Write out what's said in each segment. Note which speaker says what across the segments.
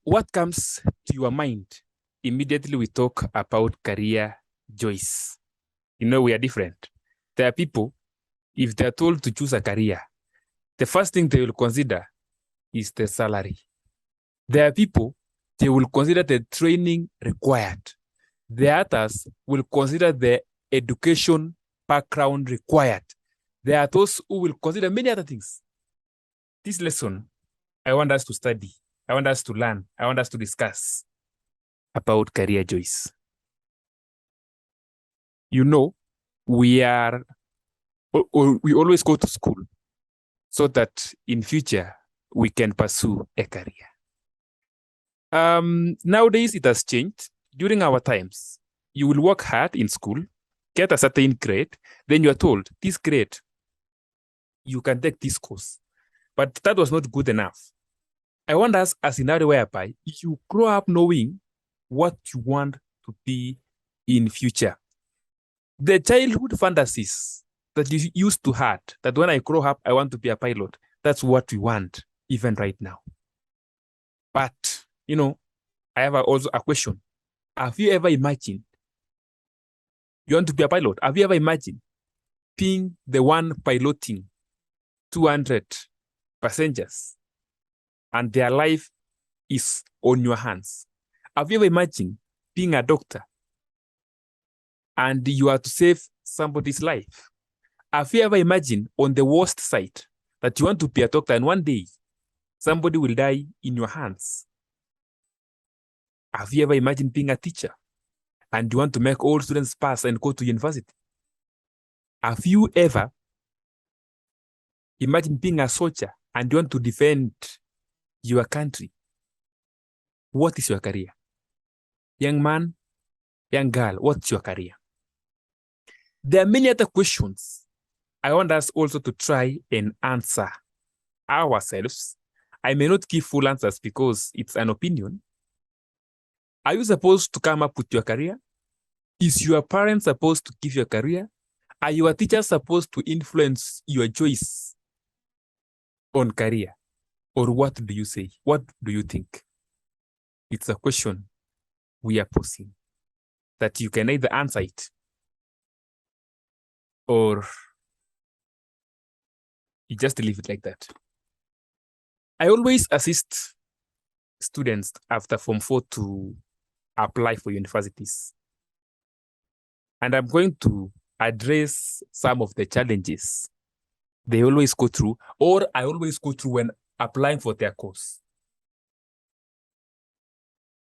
Speaker 1: What comes to your mind immediately we talk about career choice? We are different. There are people, if they're told to choose a career, the first thing they will consider is the salary. There are people, they will consider the training required. The others will consider the education background required. There are those who will consider many other things. This lesson, I want us to study. I want us to learn. I want us to discuss about career choice. We always go to school so that in future we can pursue a career. Nowadays it has changed. During our times, you will work hard in school, get a certain grade, then you are told, this grade, you can take this course. But that was not good enough. I want us a scenario whereby you grow up knowing what you want to be in future. The childhood fantasies that you used to have, that when I grow up, I want to be a pilot, that's what we want even right now. But, I have also a question. Have you ever imagined you want to be a pilot? Have you ever imagined being the one piloting 200 passengers and their life is on your hands? Have you ever imagined being a doctor and you are to save somebody's life? Have you ever imagined on the worst side that you want to be a doctor and one day somebody will die in your hands? Have you ever imagined being a teacher and you want to make all students pass and go to university? Have you ever imagined being a soldier and you want to defend your country? What is your career? Young man, young girl, what's your career? There are many other questions I want us also to try and answer ourselves. I may not give full answers because it's an opinion. Are you supposed to come up with your career? Is your parents supposed to give you a career? Are your teachers supposed to influence your choice on career? Or what do you say? What do you think? It's a question we are posing that you can either answer it or you just leave it like that. I always assist students after Form 4 to apply for universities. And I'm going to address some of the challenges they always go through, or I always go through when applying for their course.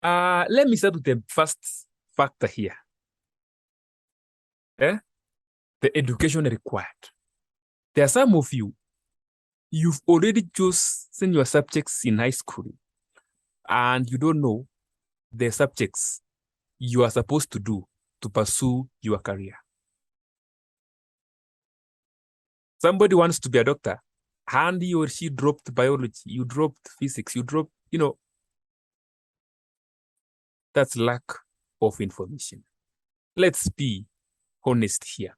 Speaker 1: Let me start with the first factor here. The education required. There are some of you, you've already chosen your subjects in high school and you don't know the subjects you are supposed to do to pursue your career. Somebody wants to be a doctor and he or she dropped biology, you dropped physics, you dropped, that's lack of information. Let's be honest here.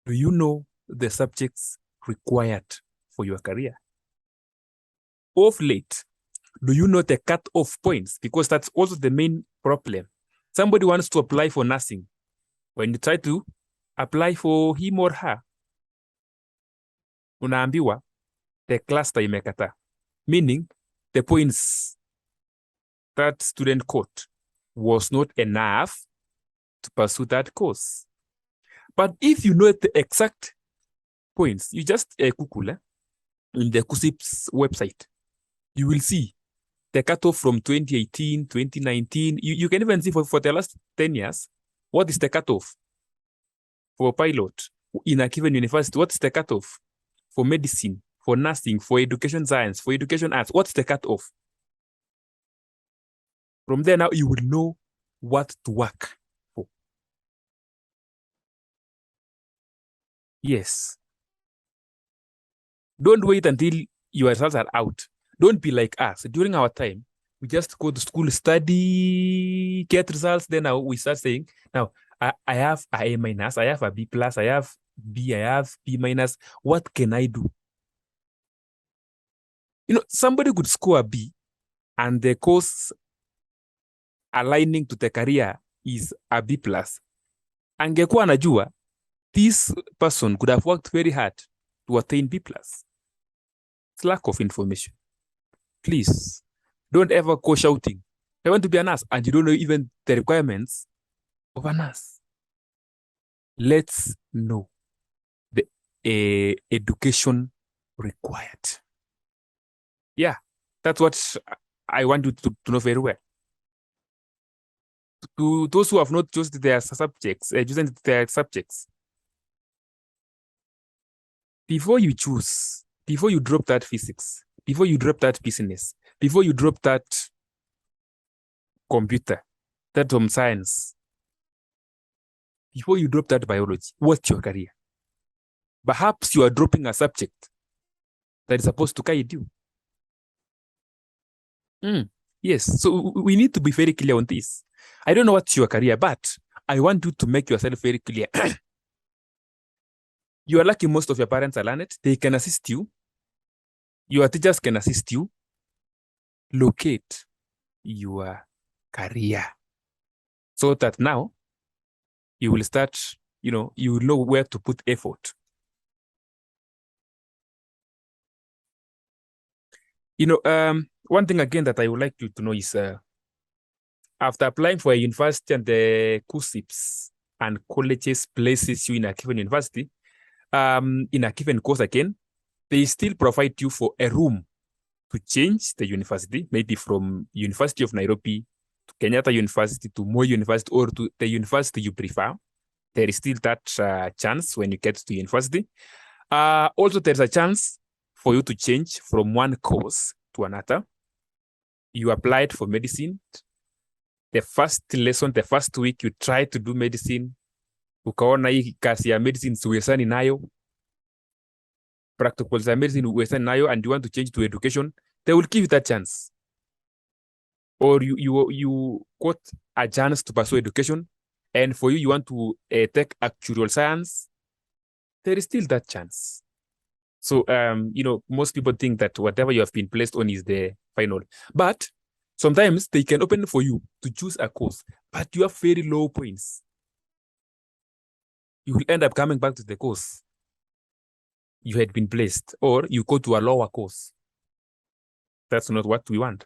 Speaker 1: Do you know the subjects required for your career? Of late, do you know the cut-off points? Because that's also the main problem. Somebody wants to apply for nursing. When you try to apply for him or her, unaambiwa the cluster imekata, meaning the points that student got was not enough to pursue that course. But if you know the exact points, you just Google in the KUSSIP's website, you will see the cutoff from 2018, 2019. You can even see for the last 10 years, what is the cutoff for a pilot in a given university? What's the cutoff for medicine, for nursing, for education science, for education arts? What's the cutoff? From there now, you will know what to work for. Yes. Don't wait until your results are out. Don't be like us. During our time, we just go to school, study, get results. Then now we start saying, now I have a A minus, I have a B plus, I have B, I have B minus. What can I do? Somebody could score a B and the course aligning to the career is a B+, angekuwa anajua, this person could have worked very hard to attain B+. It's lack of information. Please, don't ever go shouting, I want to be a nurse, and you don't know even the requirements of a nurse. Let's know the education required. Yeah, that's what I want you to know very well. To those who have not chosen their subjects, before you choose, before you drop that physics, before you drop that business, before you drop that computer, that home science, before you drop that biology, what's your career? Perhaps you are dropping a subject that is supposed to guide you. Yes, so we need to be very clear on this. I don't know what's your career, but I want you to make yourself very clear. You are lucky most of your parents are learned. They can assist you. Your teachers can assist you. Locate your career so that now you will start, you will know where to put effort. One thing again that I would like you to know is after applying for a university and the CUSIPs and colleges places you in a given university, in a given course again, they still provide you for a room to change the university, maybe from University of Nairobi to Kenyatta University to Moi University or to the university you prefer. There is still that chance when you get to university. Also, there's a chance for you to change from one course to another. You applied for medicine. The first lesson, the first week, you try to do medicine. Ukaona hii kazi ya medicine siwezani nayo. Practicals ya medicine uwezani nayo, and you want to change to education, they will give you that chance. Or you got a chance to pursue education, and for you want to take actuarial science, there is still that chance. So, most people think that whatever you have been placed on is the final. But sometimes they can open for you to choose a course, but you have very low points. You will end up coming back to the course you had been placed, or you go to a lower course. That's not what we want.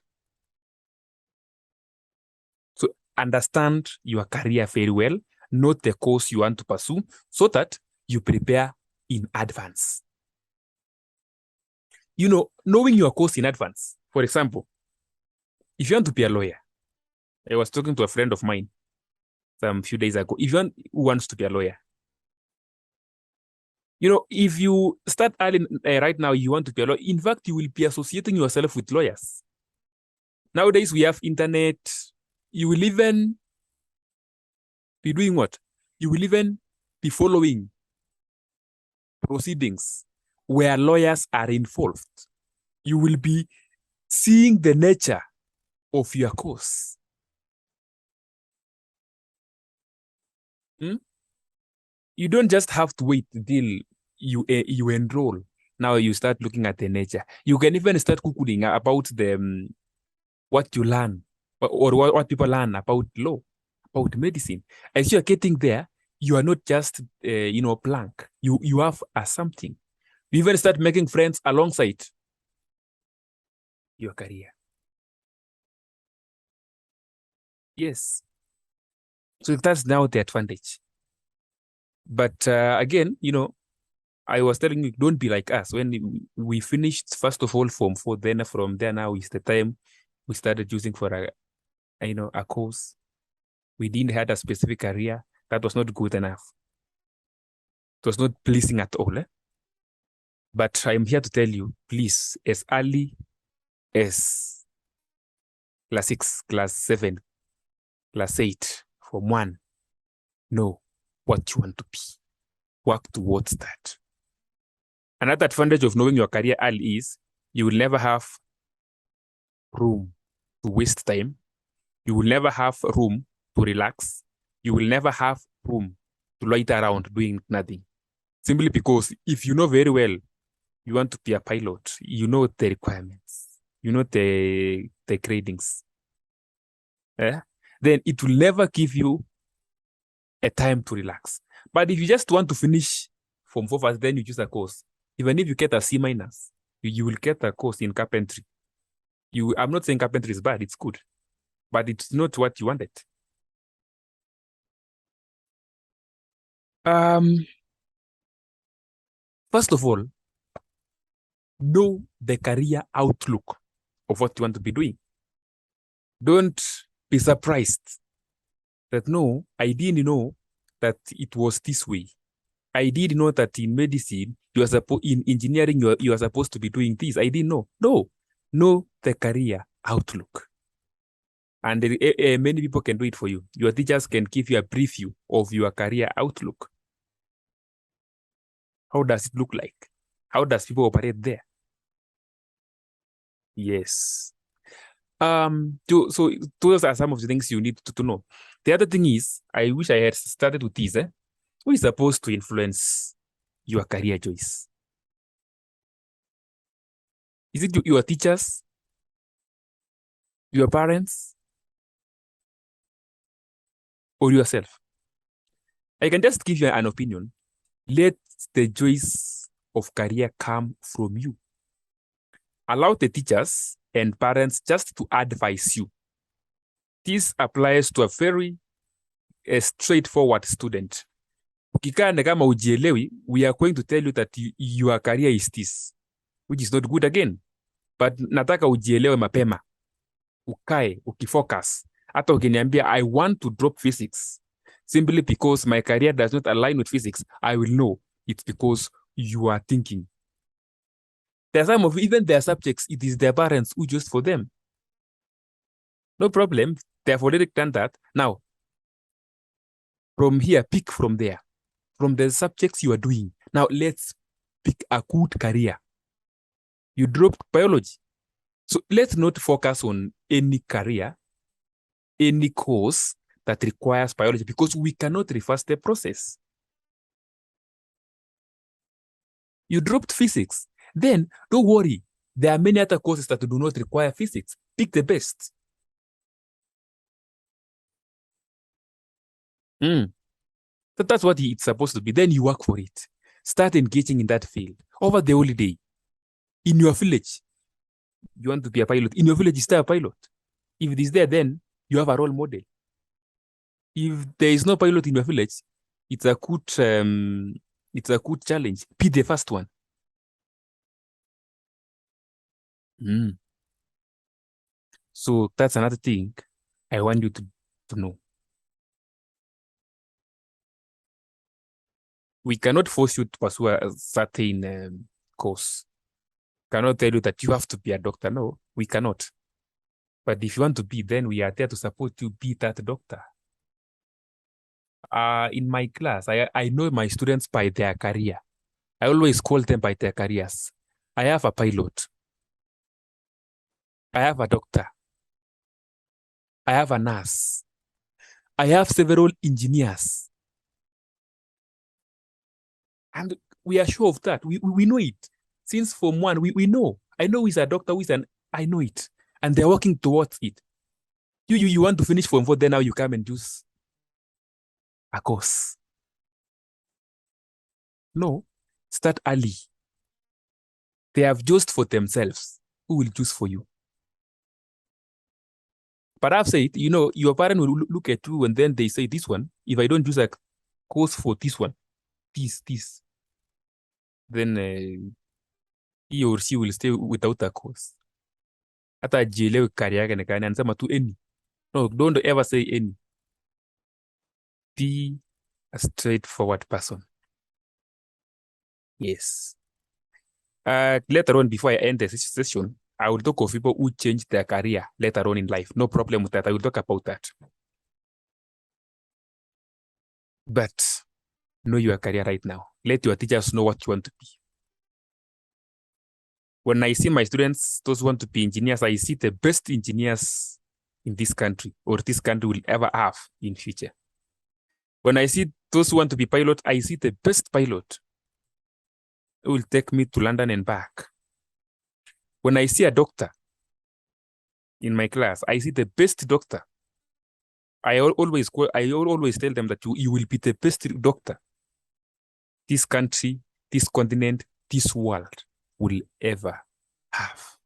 Speaker 1: So understand your career very well, note the course you want to pursue, so that you prepare in advance. Knowing your course in advance. For example, if you want to be a lawyer, I was talking to a friend of mine some few days ago. If you wants to be a lawyer, if you start early right now, you want to be a lawyer. In fact, you will be associating yourself with lawyers. Nowadays, we have internet. You will even be doing what? You will even be following proceedings where lawyers are involved. You will be seeing the nature of your course. You don't just have to wait till you enroll. Now you start looking at the nature. You can even start Googling about the what you learn or what people learn about law, about medicine. As you are getting there, you are not just blank. You have something. You even start making friends alongside your career. Yes. So that's now the advantage. But again, I was telling you, don't be like us. When we finished, first of all, Form 4, then from there now is the time we started using for a course. We didn't have a specific career. That was not good enough. It was not pleasing at all. But I'm here to tell you, please, as early as class 6, class 7, class 8, Form 1, know what you want to be. Work towards that. Another advantage of knowing your career early is you will never have room to waste time. You will never have room to relax. You will never have room to loiter around doing nothing. Simply because if you know very well you want to be a pilot, you know the requirements. the gradings. Then it will never give you a time to relax. But if you just want to finish Form 4 first, then you choose a course. Even if you get a C minus, you will get a course in carpentry. I'm not saying carpentry is bad, it's good, but it's not what you wanted. First of all, know the career outlook of what you want to be doing. Don't be surprised that no, I didn't know that it was this way. I didn't know that in medicine, in engineering, you are supposed to be doing this. I didn't know. No, know the career outlook. And many people can do it for you. Your teachers can give you a preview of your career outlook. How does it look like? How does people operate there? Yes. So those are some of the things you need to know. The other thing is, I wish I had started with this. Who is supposed to influence your career choice? Is it your teachers? Your parents? Or yourself? I can just give you an opinion. Let the choice of career come from you. Allow the teachers and parents just to advise you. This applies to a very straightforward student. Ukikaa kama ujielewi, we are going to tell you that your career is this, which is not good again. But nataka ujielewe mapema. Ukae, ukifocus. Hata ukiniambia, I want to drop physics simply because my career does not align with physics, I will know it's because you are thinking. There are some of even their subjects, it is their parents who choose for them. No problem. They have already done that. Now, from here, pick from there. From the subjects you are doing. Now, let's pick a good career. You dropped biology. So let's not focus on any career, any course that requires biology, because we cannot reverse the process. You dropped physics. Then, don't worry. There are many other courses that do not require physics. Pick the best. That's what it's supposed to be. Then you work for it. Start engaging in that field. Over the holiday, in your village, you want to be a pilot. In your village, you stay a pilot. If it is there, then you have a role model. If there is no pilot in your village, it's a good challenge. Be the first one. So that's another thing I want you to know. We cannot force you to pursue a certain course. Cannot tell you that you have to be a doctor. No, we cannot. But if you want to be, then we are there to support you be that doctor. In my class, I know my students by their career. I always call them by their careers. I have a pilot. I have a doctor. I have a nurse. I have several engineers. And we are sure of that. We know it. Since Form 1, we know. I know he's a doctor, I know it. And they're working towards it. You want to finish Form 4, then now you come and choose a course. No, start early. They have chosen for themselves. Who will choose for you? But I've said, your parent will look at you and then they say, this one, if I don't choose a course for this one, this, then he or she will stay without a course. Hata ajielewe career yake ni gani, anasema tu any. No, don't ever say any. Be a straightforward person. Yes. Later on, before I end the session, I will talk of people who change their career later on in life. No problem with that. I will talk about that. But know your career right now. Let your teachers know what you want to be. When I see my students, those who want to be engineers, I see the best engineers in this country or this country will ever have in future. When I see those who want to be pilot, I see the best pilot who will take me to London and back. When I see a doctor, in my class, I see the best doctor. I always tell them that you will be the best doctor this country, this continent, this world will ever have.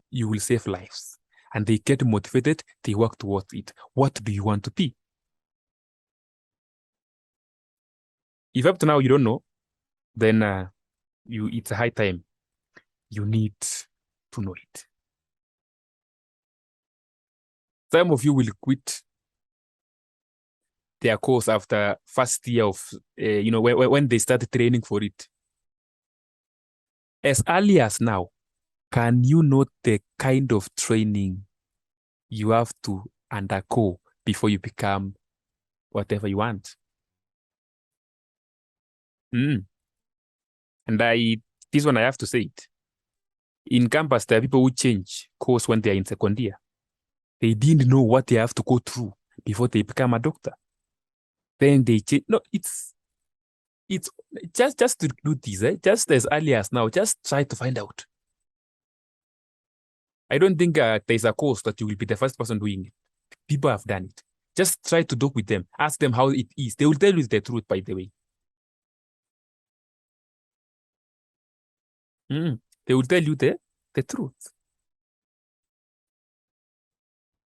Speaker 1: You will save lives. And they get motivated, they work towards it. What do you want to be? If up to now you don't know, then it's a high time. You need to know it. Some of you will quit their course after first year of, when they start training for it. As early as now, can you know the kind of training you have to undergo before you become whatever you want? And this one I have to say it. In campus, there are people who change course when they are in second year. They didn't know what they have to go through before they become a doctor. Then they change. No, it's just to do this, just as early as now, just try to find out. I don't think there's a course that you will be the first person doing it. People have done it. Just try to talk with them. Ask them how it is. They will tell you the truth, by the way. They will tell you the truth.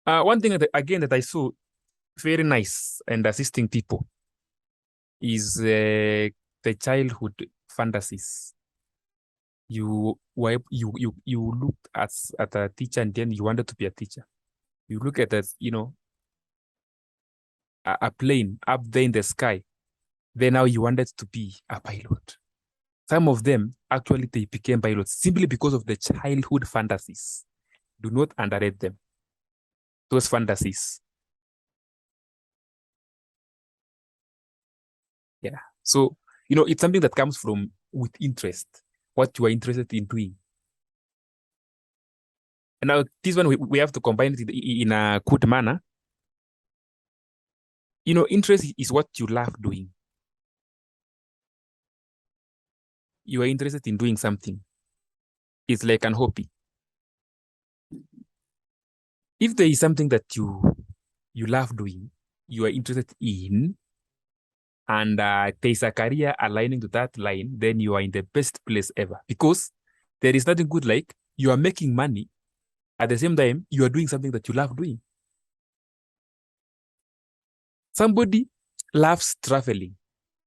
Speaker 1: One thing that I saw very nice and assisting people is the childhood fantasies. You looked at a teacher and then you wanted to be a teacher. You look at a plane up there in the sky. Then now you wanted to be a pilot. Some of them actually they became pilots simply because of the childhood fantasies. Do not underrate them. Those fantasies. Yeah. So, it's something that comes from with interest, what you are interested in doing. And now this one, we have to combine it in a good manner. Interest is what you love doing. You are interested in doing something. It's like an hobby. If there is something that you love doing, you are interested in, and there's a career aligning to that line, then you are in the best place ever. Because there is nothing good like you are making money. At the same time, you are doing something that you love doing. Somebody loves traveling.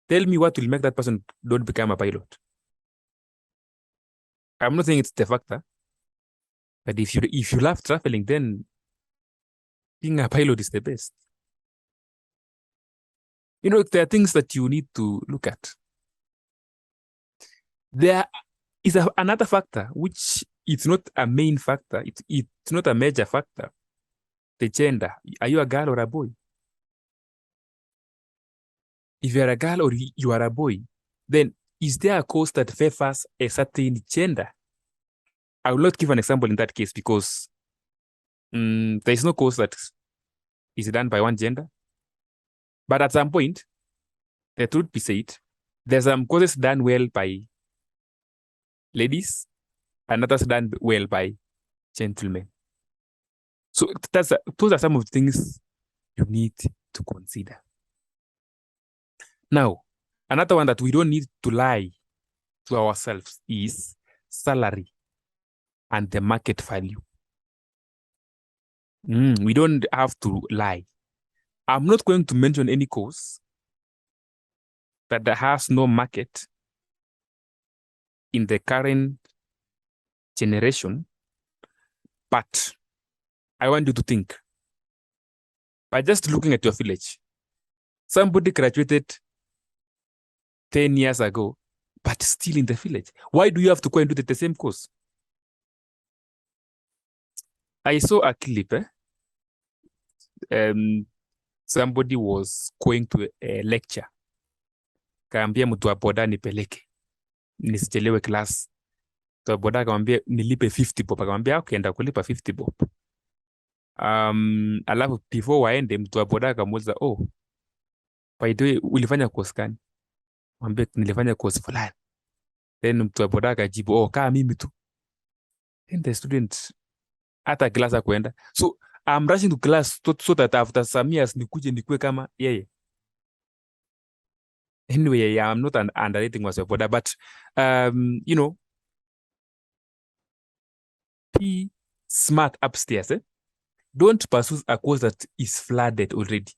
Speaker 1: Tell me what will make that person don't become a pilot. I'm not saying it's the factor, but if you love traveling, then being a pilot is the best. There are things that you need to look at. There is another factor, which it's not a main factor. It's not a major factor. The gender. Are you a girl or a boy? If you are a girl or you are a boy, then is there a course that favors a certain gender? I will not give an example in that case because there is no course that is done by one gender. But at some point, the truth be said, there's some courses done well by ladies and others done well by gentlemen. So those are some of the things you need to consider. Now, another one that we don't need to lie to ourselves is salary and the market value. We don't have to lie. I'm not going to mention any course that has no market in the current generation, but I want you to think. By just looking at your village, somebody graduated 10 years ago, but still in the village. Why do you have to go and do the same course? I saw a clip. Somebody was going to a lecture. Kaambia mtu wa boda nipeleke. Nisichelewe class. Mtu wa boda akamwambia nilipe 50 bob. Akamwambia ukienda kulipa 50 bob. Alafu before waende mtu wa boda akamuuliza, by the way, ulifanya course gani? Mwambie nilifanya course fulani. Then mtu wa boda akajibu, kama mimi tu. Then the student hata class hakuenda. So I'm rushing to class so that after some years nikuje nikue kama yeye. Anyway, yeah, I'm not underrating myself, but you know, be smart upstairs. Don't pursue a course that is flooded already.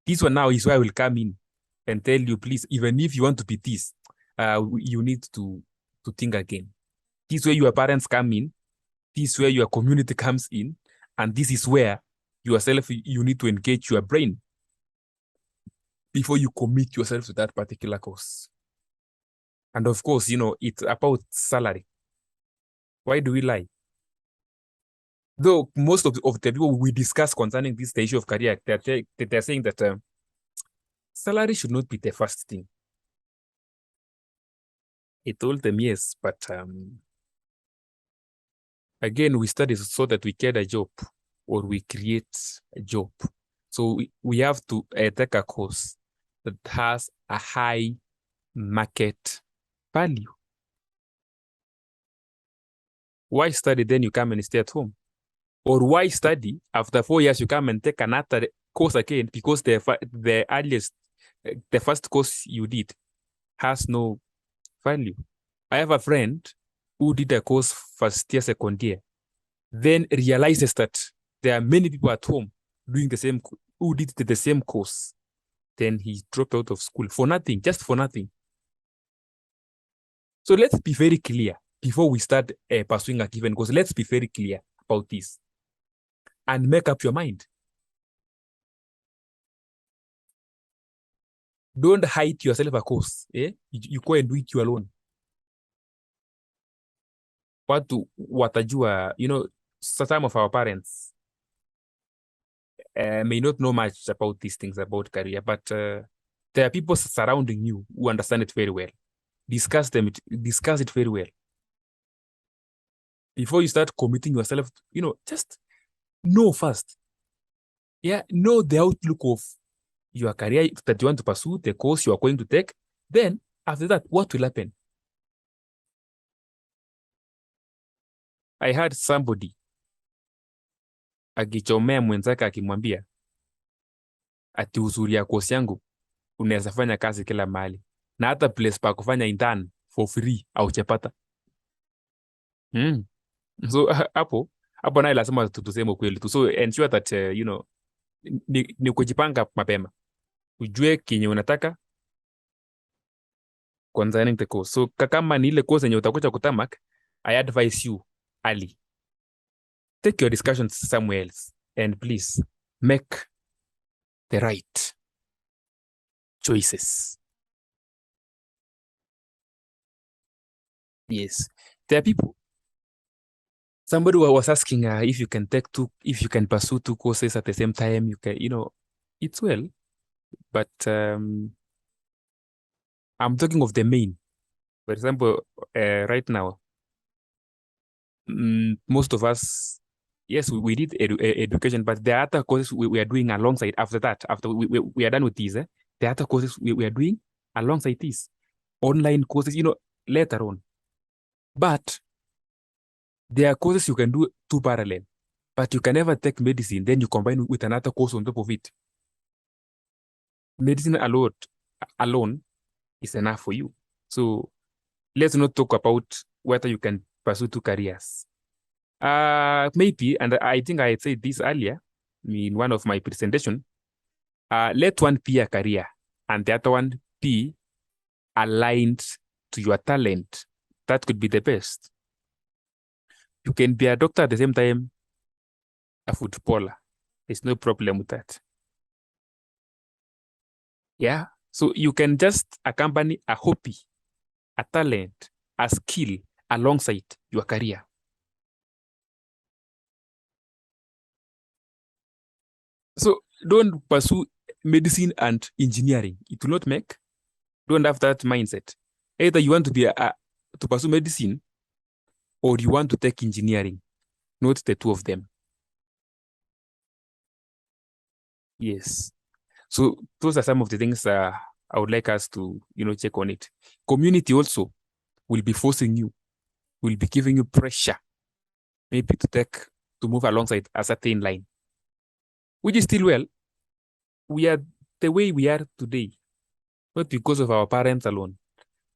Speaker 1: This one now is where I will come in and tell you, please, even if you want to be this, you need to think again. This is where your parents come in. This is where your community comes in. And this is where yourself, you need to engage your brain before you commit yourself to that particular course. And of course, you know, it's about salary. Why do we lie? Though most of the people we discuss concerning this the issue of career, they're saying that salary should not be the first thing. I told them yes, but again, we study so that we get a job or we create a job. So we have to take a course that has a high market value. Why study then you come and stay at home? Or why study after 4 years you come and take another course again because the first course you did has no value. I have a friend who did a course first year, second year, then realizes that there are many people at home doing the same, who did the same course. Then he dropped out of school for nothing, just for nothing. So let's be very clear before we start pursuing a given course. Let's be very clear about this and make up your mind. Don't hide yourself a course. You go and do it you alone. Watu watajua, you know, some of our parents may not know much about these things about career, but there are people surrounding you who understand it very well. Discuss it very well. Before you start committing yourself, you know, just know first. Yeah, know the outlook of your career that you want to pursue, the course you are going to take. Then, after that, what will happen? I heard somebody akichomea mwenzake akimwambia ati uzuri ya course yangu unaweza fanya kazi kila mahali na hata place pa kufanya intern for free au chapata. So hapo naye lazima tuseme ukweli tu. So ensure that you know, ni kujipanga mapema, ujue kinye unataka concerning the course. So kama ni ile course yenye utakuja kutamak, I advise you early, take your discussions somewhere else and please make the right choices. Yes, there are people. Somebody was asking if you can pursue 2 courses at the same time. You can, you know, it's well, but I'm talking of the main. For example, right now, most of us, yes, we did education, but there are other courses we are doing alongside. After that, after we are done with these, there are other courses we are doing alongside these online courses, you know, later on. But there are courses you can do 2 parallel, but you can never take medicine, then you combine with another course on top of it. Medicine alone is enough for you. So let's not talk about whether you can pursue 2 careers. Maybe, and I think I said this earlier in one of my presentation, let one be a career and the other one be aligned to your talent. That could be the best. You can be a doctor at the same time a footballer. There's no problem with that. Yeah. So you can just accompany a hobby, a talent, a skill alongside your career. So don't pursue medicine and engineering. It will not make. Don't have that mindset. Either you want to be to pursue medicine or you want to take engineering, not the 2 of them. Yes. So those are some of the things I would like us to, you know, check on it. Community also will be forcing you, will be giving you pressure, maybe to take to move alongside a certain line, which is still well. We are the way we are today, not because of our parents alone,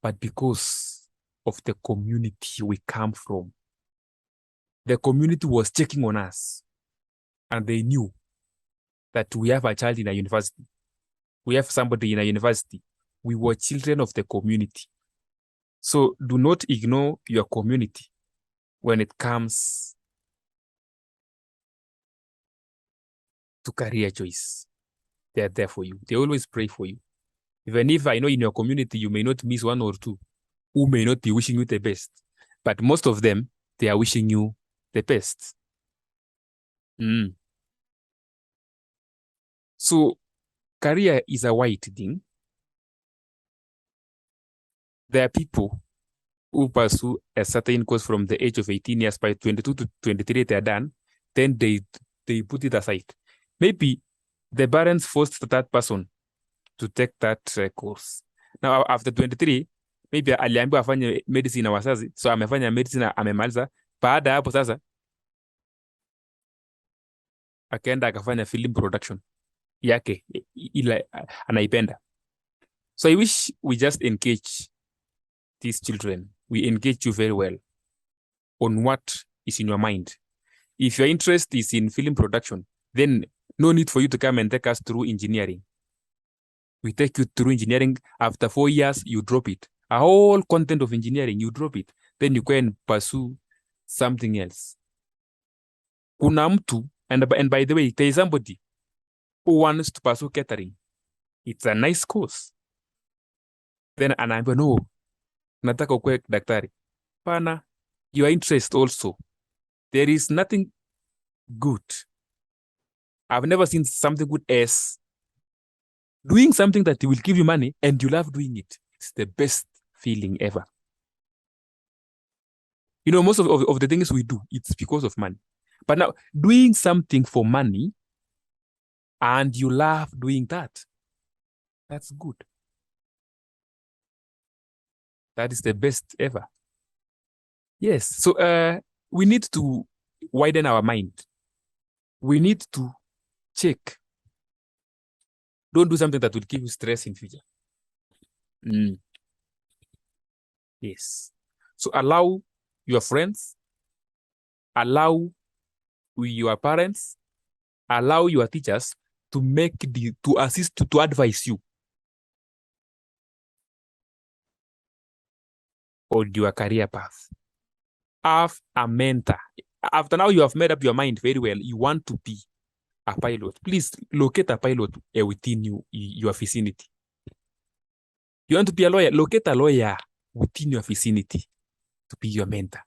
Speaker 1: but because of the community we come from. The community was checking on us, and they knew that we have a child in a university. We have somebody in a university. We were children of the community. So do not ignore your community when it comes to career choice. They are there for you. They always pray for you. Even if I know in your community you may not miss one or two who may not be wishing you the best, but most of them, they are wishing you the best. So career is a wide thing. There are people who pursue a certain course from the age of 18 years, by 22 to 23, they're done. Then they put it aside. Maybe the parents forced that person to take that course. Now, after 23, maybe aliambiwa afanye medicine na wazazi, so amefanya medicine, amemaliza. Baada hapo sasa, akaenda akafanya film production yake, ila anaipenda. So I wish we just engage these children. We engage you very well on what is in your mind. If your interest is in film production, then no need for you to come and take us through engineering. We take you through engineering. After 4 years, you drop it. A whole content of engineering, you drop it. Then you go and pursue something else. Kuna mtu, and by the way, there is somebody who wants to pursue catering. It's a nice course. Then anaambiwa, no, nataka ukue daktari. Pana, your interest also. There is nothing good. I've never seen something good as doing something that will give you money and you love doing it. It's the best feeling ever. You know, most of the things we do, it's because of money. But now, doing something for money and you love doing that, that's good. That is the best ever. Yes. So we need to widen our mind. We need to check. Don't do something that will give you stress in future. Yes. So allow your friends, allow your parents, allow your teachers to assist, to advise you on your career path. Have a mentor. After now you have made up your mind very well, you want to be a pilot. Please locate a pilot within your vicinity. You want to be a lawyer? Locate a lawyer within your vicinity to be your mentor,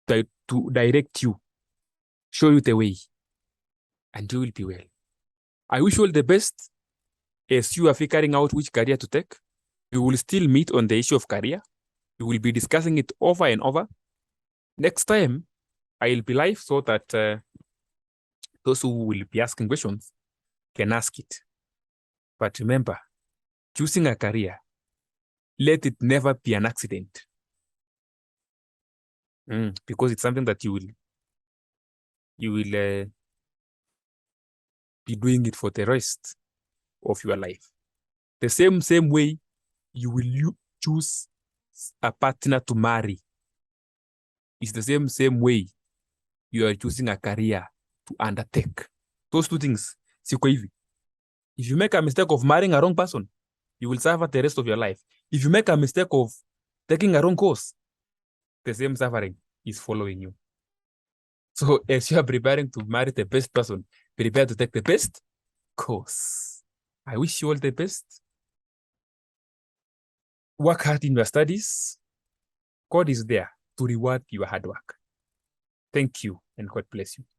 Speaker 1: to direct you, show you the way, and you will be well. I wish you all the best as you are figuring out which career to take. We will still meet on the issue of career. We will be discussing it over and over. Next time, I'll be live so that those who will be asking questions can ask it. But remember, choosing a career, let it never be an accident. Because it's something that you will be doing it for the rest of your life. The same way you will choose a partner to marry. It's the same way you are choosing a career to undertake. Those two things, siko hivi. If you make a mistake of marrying a wrong person, you will suffer the rest of your life. If you make a mistake of taking a wrong course, the same suffering is following you. So as you are preparing to marry the best person, prepare to take the best course. I wish you all the best. Work hard in your studies. God is there to reward your hard work. Thank you, and God bless you.